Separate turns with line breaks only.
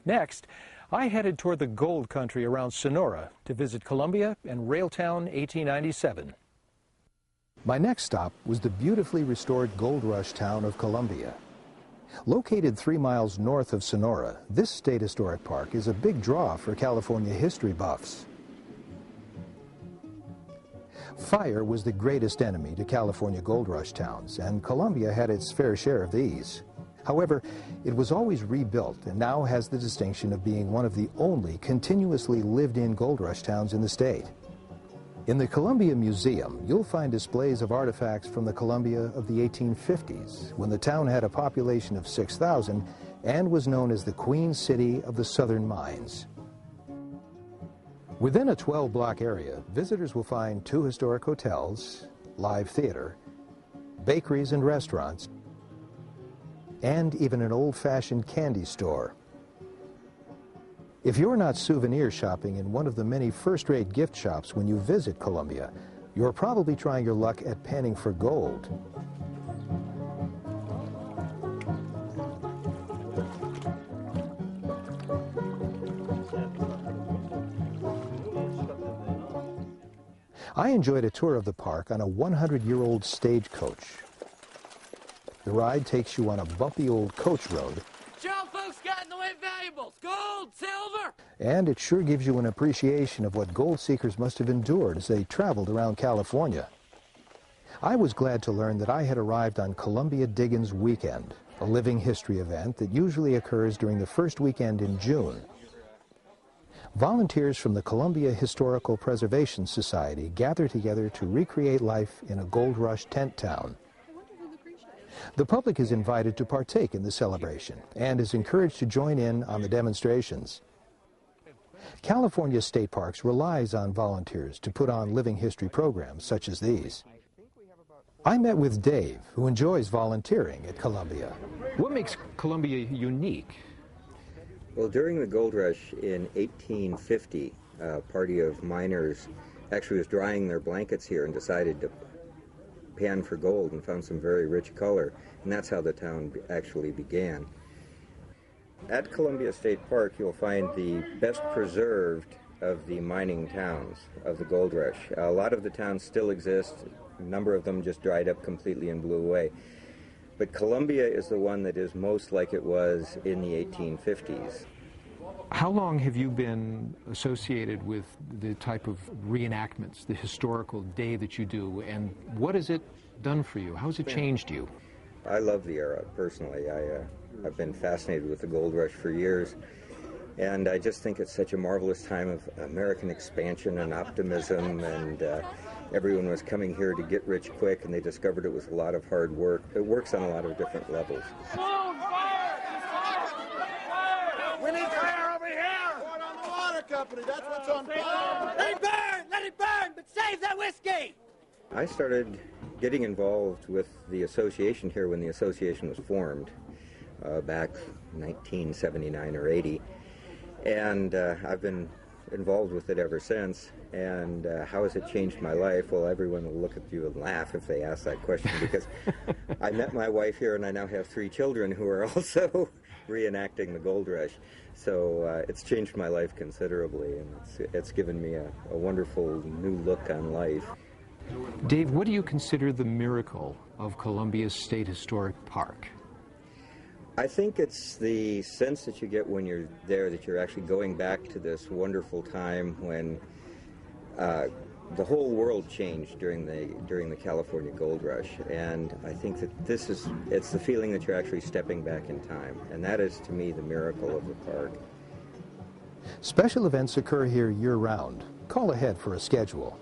Next, I headed toward the gold country around Sonora to visit Columbia and Railtown 1897. My next stop was the beautifully restored gold rush town of Columbia. Located 3 miles north of Sonora, this state historic park is a big draw for California history buffs. Fire was the greatest enemy to California gold rush towns, and Columbia had its fair share of these. However, it was always rebuilt and now has the distinction of being one of the only continuously lived-in gold rush towns in the state. In the Columbia Museum, you'll find displays of artifacts from the Columbia of the 1850s, when the town had a population of 6,000 and was known as the Queen City of the Southern Mines. Within a 12-block area, visitors will find 2 historic hotels, live theater, bakeries and restaurants, and even an old-fashioned candy store. If you're not souvenir shopping in one of the many first-rate gift shops when you visit Columbia, you're probably trying your luck at panning for gold. I enjoyed a tour of the park on a 100-year-old stagecoach. The ride takes you on a bumpy old coach road.
Show folks got in the way of valuables, gold, silver.
And it sure gives you an appreciation of what gold seekers must have endured as they traveled around California. I was glad to learn that I had arrived on Columbia Diggins Weekend, a living history event that usually occurs during the first weekend in June. Volunteers from the Columbia Historical Preservation Society gather together to recreate life in a gold rush tent town. The public is invited to partake in the celebration and is encouraged to join in on the demonstrations. California State Parks relies on volunteers to put on living history programs such as these. I met with Dave, who enjoys volunteering at Columbia. What makes Columbia unique?
Well, during the gold rush in 1850, a party of miners actually was drying their blankets here and decided to pan for gold and found some very rich color, and that's how the town actually began. At Columbia State Park, you'll find the best preserved of the mining towns of the gold rush. A lot of the towns still exist. A number of them just dried up completely and blew away. But Columbia is the one that is most like it was in the 1850s.
How long have you been associated with the type of reenactments, the historical day that you do, and what has it done for you? How has it changed you?
I love the era, personally. I've been fascinated with the gold rush for years, and I just think it's such a marvelous time of American expansion and optimism, and everyone was coming here to get rich quick, and they discovered it was a lot of hard work. It works on a lot of different levels.
We need fire over here! Report on the water company, that's what's on fire!
Let it burn, but save that whiskey!
I started getting involved with the association here when the association was formed, back 1979 or 80, and I've been involved with it ever since. And how has it changed my life? Well, everyone will look at you and laugh if they ask that question, because I met my wife here and I now have 3 children who are also reenacting the gold rush. So it's changed my life considerably, and it's given me a wonderful new look on life.
Dave, what do you consider the miracle of Columbia State Historic Park?
I think it's the sense that you get when you're there that you're actually going back to this wonderful time when the whole world changed during the California gold rush, and I think that it's the feeling that you're actually stepping back in time, and that is to me the miracle of the park.
Special events occur here year-round. Call ahead for a schedule.